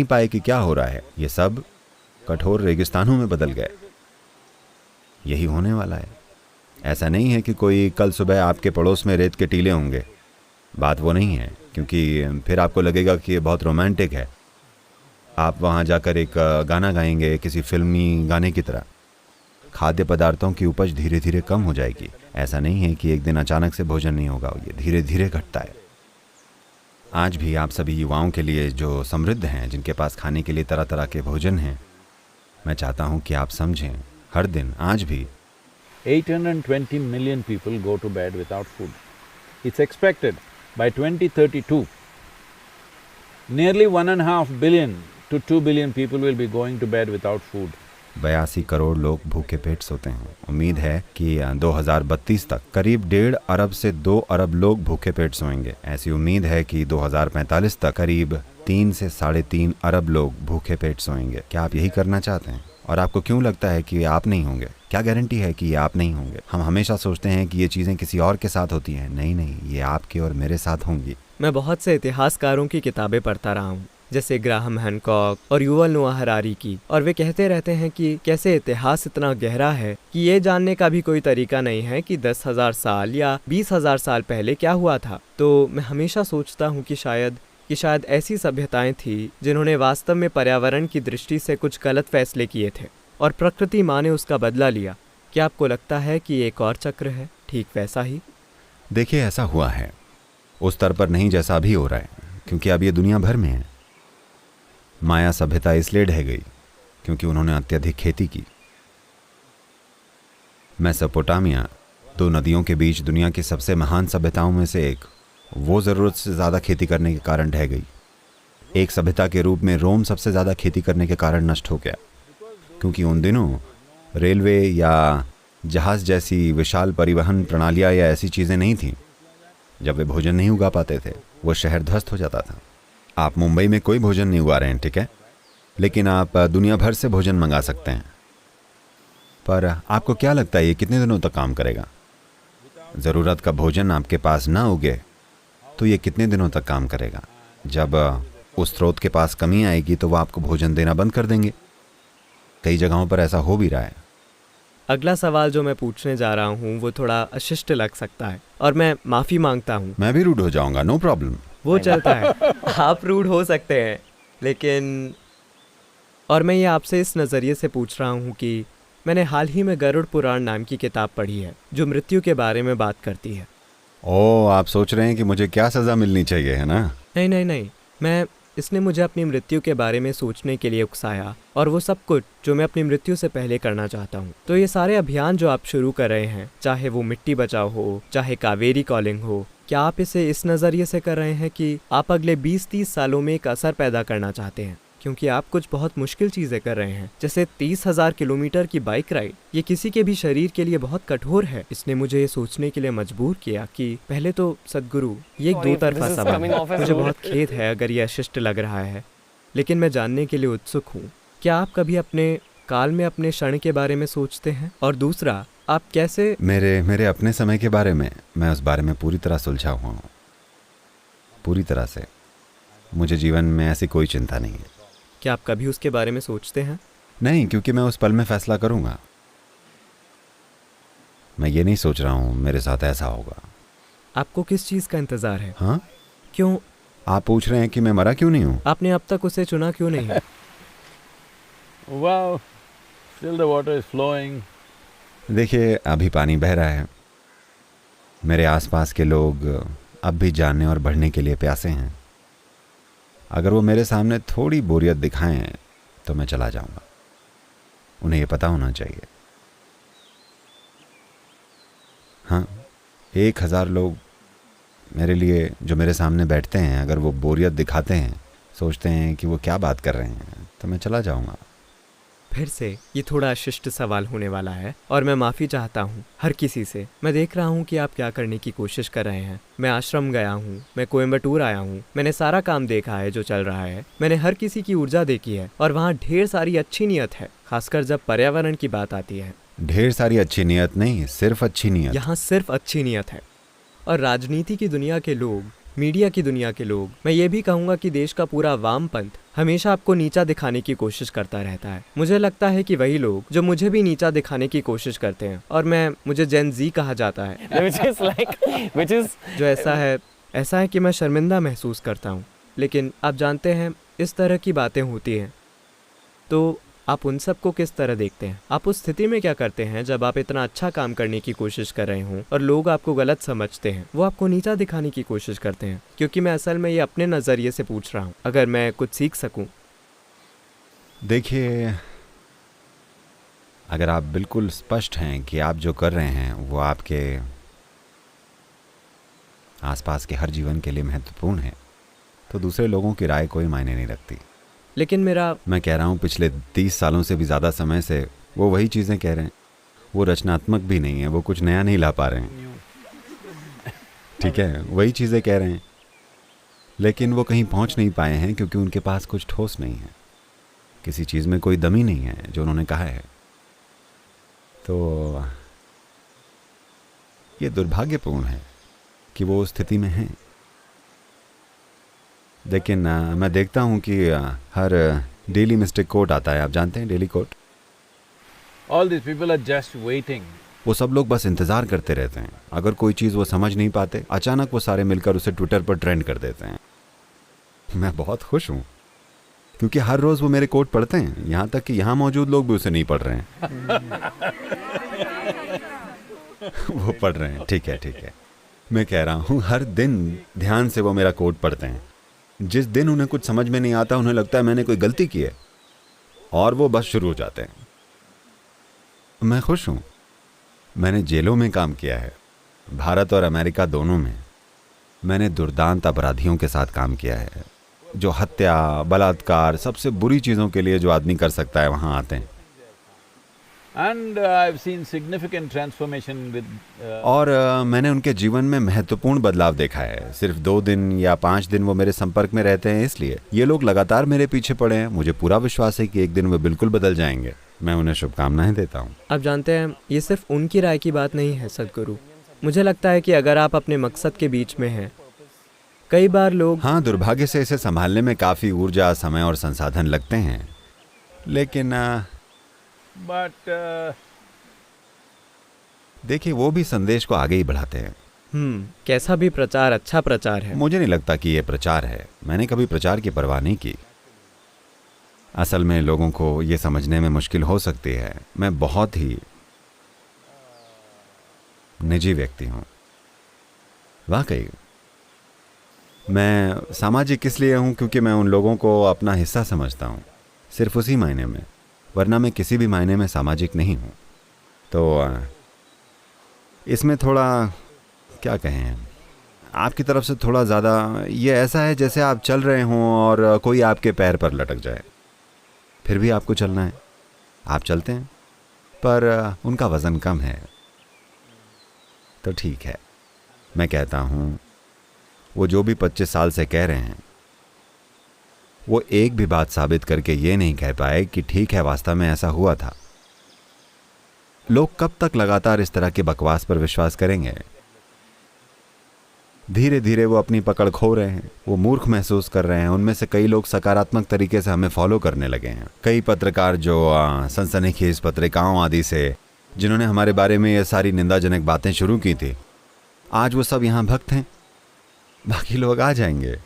नहीं पाए कि क्या हो रहा है। ये सब कठोर रेगिस्तानों में बदल गए। यही होने वाला है। ऐसा नहीं है कि कोई कल सुबह आपके पड़ोस में रेत के टीले होंगे। बात वो नहीं है, क्योंकि फिर आपको लगेगा कि ये बहुत रोमांटिक है। आप वहाँ जाकर एक गाना गाएंगे किसी फिल्मी गाने की तरह। खाद्य पदार्थों की उपज धीरे धीरे कम हो जाएगी। ऐसा नहीं है कि एक दिन अचानक से भोजन नहीं होगा, ये धीरे धीरे घटता है। आज भी आप सभी युवाओं के लिए जो समृद्ध हैं, जिनके पास खाने के लिए तरह तरह के भोजन हैं, मैं चाहता हूँ कि आप समझें, हर दिन आज भी 820 million people go to bed without food. It's expected by 2032, nearly 1.5 billion to 2 billion people will be going to bed without food. 82 crore लोग भूखे पेट सोते हैं। उम्मीद है कि 2032 तक करीब 1.5 अरब से 2 अरब लोग भूखे पेट सोएंगे। ऐसी उम्मीद है कि 2045 तक करीब 3 से 3.5 अरब लोग भूखे पेट सोएंगे। क्या आप यही करना चाहते हैं? और आपको क्यों लगता है कि आप नहीं होंगे? क्या गारंटी है कि ये आप नहीं होंगे? हम हमेशा सोचते हैं कि ये चीज़ें किसी और के साथ होती हैं। नहीं नहीं, ये आपके और मेरे साथ होंगी। मैं बहुत से इतिहासकारों की किताबें पढ़ता रहा हूँ, जैसे ग्राहम हैनकॉक और युवल नोआ हरारी की, और वे कहते रहते हैं कि कैसे इतिहास इतना गहरा है कि ये जानने का भी कोई तरीका नहीं है कि 10,000 साल या 20,000 साल पहले क्या हुआ था। तो मैं हमेशा सोचता हूँ कि शायद ऐसी सभ्यताएं थी जिन्होंने वास्तव में पर्यावरण की दृष्टि से कुछ गलत फैसले किए थे और प्रकृति माँ ने उसका बदला लिया। क्या आपको लगता है कि एक और चक्र है ठीक वैसा ही? देखिए, ऐसा हुआ है, उस स्तर पर नहीं जैसा अभी हो रहा है, क्योंकि अब ये दुनिया भर में है। माया सभ्यता इसलिए ढह गई क्योंकि उन्होंने अत्यधिक खेती की। मेसोपोटामिया, 2 नदियों के बीच दुनिया की सबसे महान सभ्यताओं में से एक, वो ज़रूरत से ज़्यादा खेती करने के कारण ढह गई। एक सभ्यता के रूप में रोम सबसे ज़्यादा खेती करने के कारण नष्ट हो गया, क्योंकि उन दिनों रेलवे या जहाज़ जैसी विशाल परिवहन प्रणालियाँ या ऐसी चीज़ें नहीं थीं। जब वे भोजन नहीं उगा पाते थे, वो शहर ध्वस्त हो जाता था। आप मुंबई में कोई भोजन नहीं उगा रहे हैं, ठीक है, लेकिन आप दुनिया भर से भोजन मंगा सकते हैं। पर आपको क्या लगता है ये कितने दिनों तक काम करेगा? ज़रूरत का भोजन आपके पास ना उगे तो ये कितने दिनों तक काम करेगा? जब उस स्रोत के पास कमी आएगी तो वो आपको भोजन देना बंद कर देंगे। कई जगहों पर ऐसा हो भी रहा है। अगला सवाल जो मैं पूछने जा रहा हूँ वो थोड़ा अशिष्ट लग सकता है और मैं माफ़ी मांगता हूँ। मैं भी रूड हो जाऊँगा, नो प्रॉब्लम। वो चलता है, आप रूड हो सकते हैं, लेकिन और मैं ये आपसे इस नज़रिए से पूछ रहा हूँ कि मैंने हाल ही में गरुड़ पुराण नाम की किताब पढ़ी है जो मृत्यु के बारे में बात करती है। ओह, आप सोच रहे हैं कि मुझे क्या सज़ा मिलनी चाहिए, है ना? नहीं, इसने मुझे अपनी मृत्यु के बारे में सोचने के लिए उकसाया, और वो सब कुछ जो मैं अपनी मृत्यु से पहले करना चाहता हूँ। तो ये सारे अभियान जो आप शुरू कर रहे हैं, चाहे वो मिट्टी बचाओ हो, चाहे कावेरी कॉलिंग हो, क्या आप इसे इस नज़रिए से कर रहे हैं कि आप अगले 20-30 सालों में एक असर पैदा करना चाहते हैं? क्योंकि आप कुछ बहुत मुश्किल चीज़ें कर रहे हैं, जैसे 30,000 किलोमीटर की बाइक राइड। ये किसी के भी शरीर के लिए बहुत कठोर है। इसने मुझे ये सोचने के लिए मजबूर किया कि पहले तो सदगुरु, ये एक 2 तरफा सवाल है। मुझे बहुत खेद है अगर ये अशिष्ट लग रहा है, लेकिन मैं जानने के लिए उत्सुक हूँ। क्या आप कभी अपने काल में अपने क्षण के बारे में सोचते हैं? और दूसरा, आप कैसे मेरे अपने समय के बारे में, मैं उस बारे में पूरी तरह सुलझा हुआ हूँ, पूरी तरह से। मुझे जीवन में ऐसी कोई चिंता नहीं है। क्या आप कभी उसके बारे में सोचते हैं? नहीं, क्योंकि मैं उस पल में फैसला करूंगा। मैं ये नहीं सोच रहा हूँ मेरे साथ ऐसा होगा। आपको किस चीज़ का इंतज़ार है? हाँ, क्यों? आप पूछ रहे हैं कि मैं मरा क्यों नहीं हूँ? आपने अब तक उसे चुना क्यों नहीं है? Wow, still the water is flowing. देखिए, अभी पानी बह रहा है। मेरे आसपास के लोग अब भी जानने और बढ़ने के लिए प्यासे हैं। अगर वो मेरे सामने थोड़ी बोरियत दिखाएं तो मैं चला जाऊंगा। उन्हें ये पता होना चाहिए। हाँ, 1000 लोग मेरे लिए जो मेरे सामने बैठते हैं, अगर वो बोरियत दिखाते हैं, सोचते हैं कि वो क्या बात कर रहे हैं, तो मैं चला जाऊंगा। फिर से ये थोड़ा अशिष्ट सवाल होने वाला है और मैं माफ़ी चाहता हूँ हर किसी से। मैं देख रहा हूँ कि आप क्या करने की कोशिश कर रहे हैं। मैं आश्रम गया हूँ, मैं कोयम्बटूर आया हूँ, मैंने सारा काम देखा है जो चल रहा है। मैंने हर किसी की ऊर्जा देखी है और वहाँ ढेर सारी अच्छी नीयत है, खासकर जब पर्यावरण की बात आती है। ढेर सारी अच्छी नीयत नहीं, सिर्फ अच्छी नीयत। यहाँ सिर्फ अच्छी नीयत है। और राजनीति की दुनिया के लोग मीडिया की दुनिया के लोग, मैं ये भी कहूँगा कि देश का पूरा वामपंथ हमेशा आपको नीचा दिखाने की कोशिश करता रहता है। मुझे लगता है कि वही लोग जो मुझे भी नीचा दिखाने की कोशिश करते हैं, और मुझे जेन जी कहा जाता है, जो ऐसा है कि मैं शर्मिंदा महसूस करता हूँ। लेकिन आप जानते हैं, इस तरह की बातें होती हैं, तो आप उन सब को किस तरह देखते हैं? आप उस स्थिति में क्या करते हैं जब आप इतना अच्छा काम करने की कोशिश कर रहे हों और लोग आपको गलत समझते हैं, वो आपको नीचा दिखाने की कोशिश करते हैं? क्योंकि मैं असल में ये अपने नज़रिए से पूछ रहा हूँ, अगर मैं कुछ सीख सकूँ। देखिए, अगर आप बिल्कुल स्पष्ट हैं कि आप जो कर रहे हैं वो आपके आसपास के हर जीवन के लिए महत्वपूर्ण है, तो दूसरे लोगों की राय कोई मायने नहीं रखती। लेकिन मैं कह रहा हूँ पिछले 30 सालों से भी ज़्यादा समय से वो वही चीज़ें कह रहे हैं। वो रचनात्मक भी नहीं है, वो कुछ नया नहीं ला पा रहे हैं, ठीक है, वही चीज़ें कह रहे हैं, लेकिन वो कहीं पहुँच नहीं पाए हैं क्योंकि उनके पास कुछ ठोस नहीं है, किसी चीज़ में कोई दमी नहीं है जो उन्होंने कहा है। तो ये दुर्भाग्यपूर्ण है कि वो उस स्थिति में हैं। लेकिन मैं देखता हूँ कि हर डेली मिस्टेक कोट आता है, आप जानते हैं daily quote? All these people are just waiting. वो सब लोग बस इंतज़ार करते रहते हैं। अगर कोई चीज़ वो समझ नहीं पाते, अचानक वो सारे मिलकर उसे ट्विटर पर ट्रेंड कर देते हैं। मैं बहुत खुश हूँ क्योंकि हर रोज़ वो मेरे कोट पढ़ते हैं, यहाँ तक कि यहाँ मौजूद लोग भी उसे नहीं पढ़ रहे हैं। वो पढ़ रहे हैं, ठीक है। मैं कह रहा हूँ हर दिन ध्यान से वो मेरा कोट पढ़ते हैं। जिस दिन उन्हें कुछ समझ में नहीं आता, उन्हें लगता है मैंने कोई गलती की है, और वो बस शुरू हो जाते हैं। मैं खुश हूँ। मैंने जेलों में काम किया है, भारत और अमेरिका दोनों में। मैंने दुर्दांत अपराधियों के साथ काम किया है, जो हत्या, बलात्कार, सबसे बुरी चीज़ों के लिए जो आदमी कर सकता है वहाँ आते हैं। And I've seen significant transformation with और मैंने उनके जीवन में महत्वपूर्ण बदलाव देखा है। सिर्फ 2 दिन या 5 दिन वो मेरे संपर्क में रहते हैं, इसलिए ये लोग लगातार मेरे पीछे पड़े हैं। मुझे पूरा विश्वास है कि एक दिन वे बिल्कुल बदल जाएंगे। मैं उन्हें शुभकामनाएं देता हूँ। आप जानते हैं, ये सिर्फ उनकी राय की बात नहीं है सद्गुरु। मुझे लगता है कि अगर आप अपने मकसद के बीच में हैं, कई बार लोग हाँ, दुर्भाग्य से इसे संभालने में काफ़ी ऊर्जा, समय और संसाधन लगते हैं, लेकिन but देखिए, वो भी संदेश को आगे ही बढ़ाते हैं। कैसा भी प्रचार अच्छा प्रचार है। मुझे नहीं लगता कि ये प्रचार है। मैंने कभी प्रचार की परवाह नहीं की। असल में लोगों को ये समझने में मुश्किल हो सकती है, मैं बहुत ही निजी व्यक्ति हूँ। वाकई मैं सामाजिक इसलिए हूँ क्योंकि मैं उन लोगों को अपना हिस्सा समझता हूँ, सिर्फ उसी मायने में, वरना मैं किसी भी मायने में सामाजिक नहीं हूँ। तो इसमें थोड़ा, क्या कहें, आपकी तरफ से थोड़ा ज़्यादा ये ऐसा है जैसे आप चल रहे हों और कोई आपके पैर पर लटक जाए, फिर भी आपको चलना है। आप चलते हैं पर उनका वज़न कम है, तो ठीक है। मैं कहता हूँ वो जो भी 25 साल से कह रहे हैं, वो एक भी बात साबित करके ये नहीं कह पाए कि ठीक है, वास्तव में ऐसा हुआ था। लोग कब तक लगातार इस तरह की बकवास पर विश्वास करेंगे? धीरे धीरे वो अपनी पकड़ खो रहे हैं, वो मूर्ख महसूस कर रहे हैं। उनमें से कई लोग सकारात्मक तरीके से हमें फॉलो करने लगे हैं। कई पत्रकार जो सनसनीखेज पत्रिकाओं आदि से, जिन्होंने हमारे बारे में ये सारी निंदाजनक बातें शुरू की थी, आज वो सब यहाँ भक्त हैं। बाकी लोग आ जाएंगे।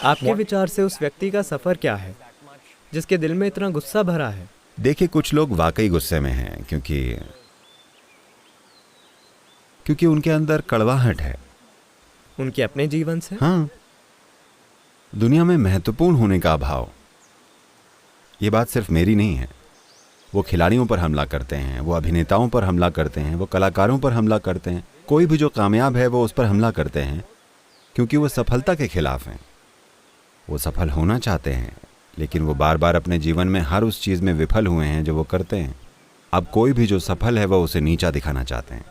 आपके विचार से उस व्यक्ति का सफ़र क्या है जिसके दिल में इतना गुस्सा भरा है? देखिए, कुछ लोग वाकई गुस्से में हैं क्योंकि उनके अंदर कड़वाहट है। उनके अपने जीवन से? हाँ, दुनिया में महत्वपूर्ण होने का अभाव। ये बात सिर्फ मेरी नहीं है। वो खिलाड़ियों पर हमला करते हैं, वो अभिनेताओं पर हमला करते हैं, वो कलाकारों पर हमला करते हैं। कोई भी जो कामयाब है वो उस पर हमला करते हैं क्योंकि वो सफलता के खिलाफ हैं। वो सफल होना चाहते हैं, लेकिन वो बार बार अपने जीवन में हर उस चीज़ में विफल हुए हैं जो वो करते हैं। अब कोई भी जो सफल है वो उसे नीचा दिखाना चाहते हैं।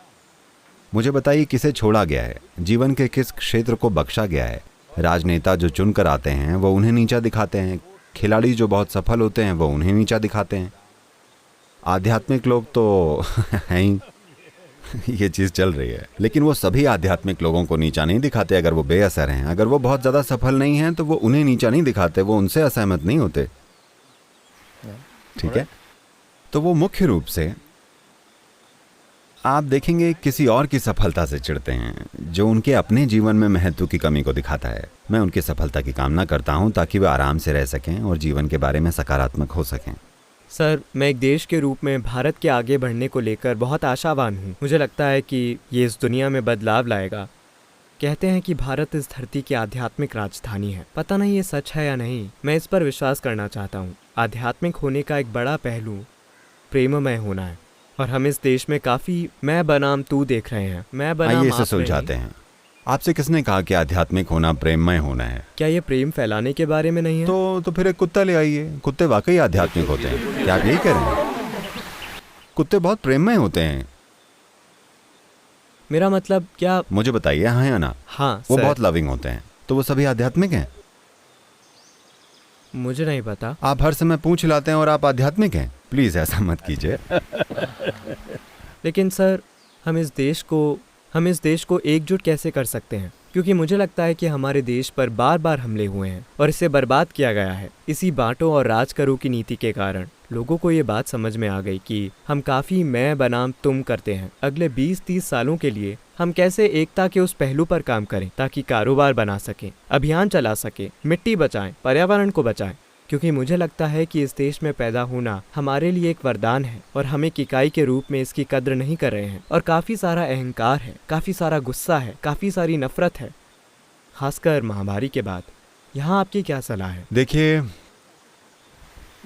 मुझे बताइए, किसे छोड़ा गया है? जीवन के किस क्षेत्र को बख्शा गया है? राजनेता जो चुनकर आते हैं वो उन्हें नीचा दिखाते हैं। खिलाड़ी जो बहुत सफल होते हैं वो उन्हें नीचा दिखाते हैं। आध्यात्मिक लोग तो हैं ही। ये चीज़ चल रही है, लेकिन वो सभी आध्यात्मिक लोगों को नीचा नहीं दिखाते अगर वो बेअसर हैं। अगर वो बहुत ज़्यादा सफल नहीं हैं तो वो उन्हें नीचा नहीं दिखाते, वो उनसे असहमत नहीं होते। ठीक है, तो वो मुख्य रूप से आप देखेंगे किसी और की सफलता से चिढ़ते हैं जो उनके अपने जीवन में महत्व की कमी को दिखाता है। मैं उनकी सफलता की कामना करता हूं ताकि वे आराम से रह सकें और जीवन के बारे में सकारात्मक हो सकें। सर, मैं एक देश के रूप में भारत के आगे बढ़ने को लेकर बहुत आशावान हूँ। मुझे लगता है कि ये इस दुनिया में बदलाव लाएगा। कहते हैं कि भारत इस धरती की आध्यात्मिक राजधानी है। पता नहीं ये सच है या नहीं, मैं इस पर विश्वास करना चाहता हूँ। आध्यात्मिक होने का एक बड़ा पहलू प्रेममय होना है, और हम इस देश में काफ़ी मैं बनाम तू देख रहे हैं। मैं बनाम आइए इसे आप सुलझाते नहीं। हैं। आपसे किसने कहा कि आध्यात्मिक होना प्रेममय होना है? क्या ये प्रेम फैलाने के बारे में नहीं है? तो फिर एक कुत्ता ले आइए। कुत्ते वाकई आध्यात्मिक होते हैं। क्या आप यही कह रहे हैं? कुत्ते बहुत प्रेममय होते हैं। मेरा मतलब क्या? मुझे बताइए, हाँ या ना? हाँ वो सर। बहुत लविंग होते हैं, तो वो सभी आध्यात्मिक हैं? मुझे नहीं पता। आप हर समय पूंछ हिलाते हैं और आप आध्यात्मिक हैं? प्लीज ऐसा मत कीजिए। लेकिन सर, हम इस देश को एकजुट कैसे कर सकते हैं? क्योंकि मुझे लगता है कि हमारे देश पर बार बार हमले हुए हैं और इसे बर्बाद किया गया है। इसी बांटो और राज करो की नीति के कारण लोगों को ये बात समझ में आ गई कि हम काफ़ी मैं बनाम तुम करते हैं। अगले 20-30 सालों के लिए हम कैसे एकता के उस पहलू पर काम करें ताकि कारोबार बना सकें, अभियान चला सकें, मिट्टी बचाएं, पर्यावरण को बचाएं। क्योंकि मुझे लगता है कि इस देश में पैदा होना हमारे लिए एक वरदान है और हम एक इकाई के रूप में इसकी कद्र नहीं कर रहे हैं। और काफ़ी सारा अहंकार है, काफ़ी सारा गुस्सा है, काफ़ी सारी नफरत है, खासकर महामारी के बाद। यहाँ आपकी क्या सलाह है? देखिए,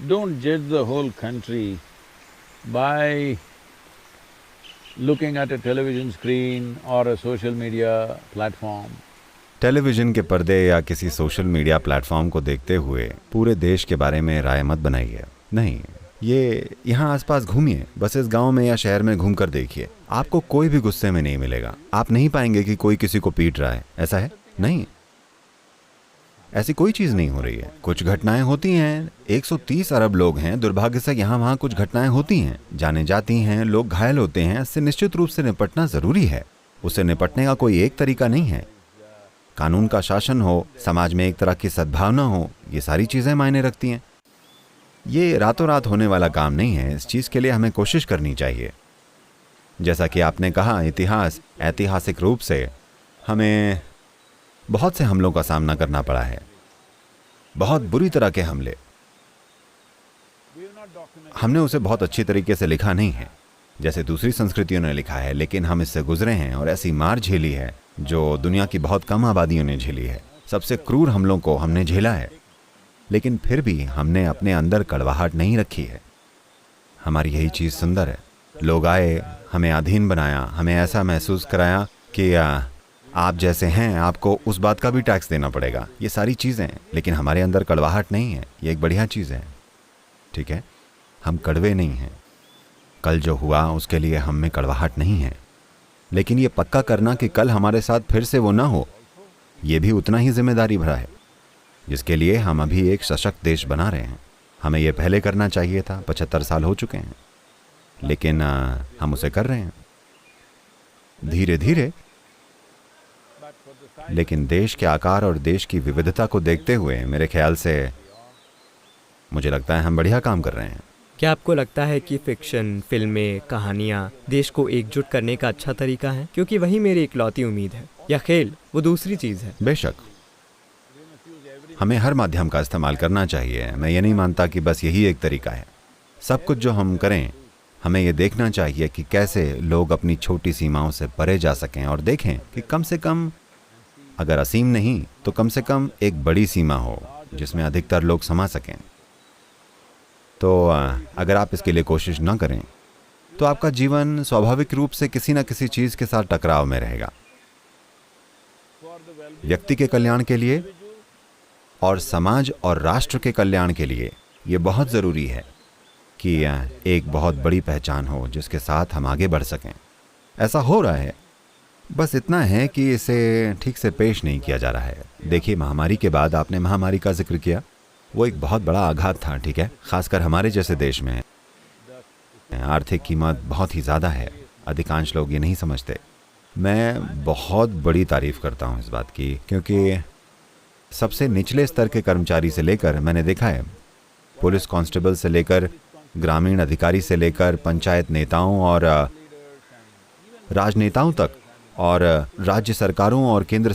Don't judge the whole country by looking at a television screen or a social media platform. Television के पर्दे या किसी सोशल मीडिया प्लेटफॉर्म को देखते हुए पूरे देश के बारे में राय मत बनाइए। नहीं, ये यहाँ आसपास घूमिए, बस इस गांव में या शहर में घूमकर देखिए। आपको कोई भी गुस्से में नहीं मिलेगा। आप नहीं पाएंगे कि कोई किसी को पीट रहा है। ऐसा है? नहीं, ऐसी कोई चीज नहीं हो रही है। कुछ घटनाएं होती हैं, 130 अरब लोग हैं, दुर्भाग्य से यहाँ वहाँ कुछ घटनाएं होती हैं, जाने जाती हैं, लोग घायल होते हैं। इससे निश्चित रूप से निपटना जरूरी है। उससे निपटने का कोई एक तरीका नहीं है। कानून का शासन हो, समाज में एक तरह की सद्भावना हो, ये सारी चीजें मायने रखती हैं। ये रातों रात होने वाला काम नहीं है। इस चीज के लिए हमें कोशिश करनी चाहिए। जैसा कि आपने कहा, ऐतिहासिक रूप से हमें बहुत से हमलों का सामना करना पड़ा है, बहुत बुरी तरह के हमले। हमने उसे बहुत अच्छी तरीके से लिखा नहीं है जैसे दूसरी संस्कृतियों ने लिखा है, लेकिन हम इससे गुजरे हैं और ऐसी मार झेली है जो दुनिया की बहुत कम आबादियों ने झेली है। सबसे क्रूर हमलों को हमने झेला है, लेकिन फिर भी हमने अपने अंदर कड़वाहट नहीं रखी है। हमारी यही चीज़ सुंदर है। लोग आए, हमें अधीन बनाया, हमें ऐसा महसूस कराया कि आप जैसे हैं, आपको उस बात का भी टैक्स देना पड़ेगा। ये सारी चीज़ें, लेकिन हमारे अंदर कड़वाहट नहीं है। ये एक बढ़िया चीज़ है। ठीक है, हम कड़वे नहीं हैं। कल जो हुआ उसके लिए हम में कड़वाहट नहीं है, लेकिन ये पक्का करना कि कल हमारे साथ फिर से वो ना हो, ये भी उतना ही जिम्मेदारी भरा है, जिसके लिए हम अभी एक सशक्त देश बना रहे हैं। हमें ये पहले करना चाहिए था। 75 साल हो चुके हैं, लेकिन हम उसे कर रहे हैं धीरे धीरे। लेकिन देश के आकार और देश की विविधता को देखते हुए मेरे ख्याल से मुझे लगता है हम बढ़िया काम कर रहे हैं। क्या आपको लगता है कि फिक्शन, फिल्में, कहानियाँ देश को एकजुट करने का अच्छा तरीका है? क्योंकि वही मेरी इकलौती उम्मीद है। या खेल वो दूसरी चीज़ है? बेशक, हमें हर माध्यम का इस्तेमाल करना चाहिए। मैं ये नहीं मानता कि बस यही एक तरीका है। सब कुछ जो हम करें, हमें ये देखना चाहिए कि कैसे लोग अपनी छोटी सीमाओं से परे जा सकें और देखें कि कम से कम, अगर असीम नहीं तो कम से कम एक बड़ी सीमा हो जिसमें अधिकतर लोग समा सकें। तो अगर आप इसके लिए कोशिश न करें तो आपका जीवन स्वाभाविक रूप से किसी न किसी चीज़ के साथ टकराव में रहेगा। व्यक्ति के कल्याण के लिए और समाज और राष्ट्र के कल्याण के लिए ये बहुत ज़रूरी है कि एक बहुत बड़ी पहचान हो जिसके साथ हम आगे बढ़ सकें। ऐसा हो रहा है, बस इतना है कि इसे ठीक से पेश नहीं किया जा रहा है। देखिए, महामारी के बाद आपने महामारी का जिक्र किया, वो एक बहुत बड़ा आघात था। ठीक है, खासकर हमारे जैसे देश में आर्थिक कीमत बहुत ही ज़्यादा है। अधिकांश लोग ये नहीं समझते। मैं बहुत बड़ी तारीफ करता हूँ इस बात की, क्योंकि सबसे निचले स्तर के कर्मचारी से लेकर, मैंने देखा है, पुलिस कांस्टेबल से लेकर, ग्रामीण अधिकारी से लेकर, पंचायत नेताओं और राजनेताओं तक, और राज्य सरकारों और केंद्र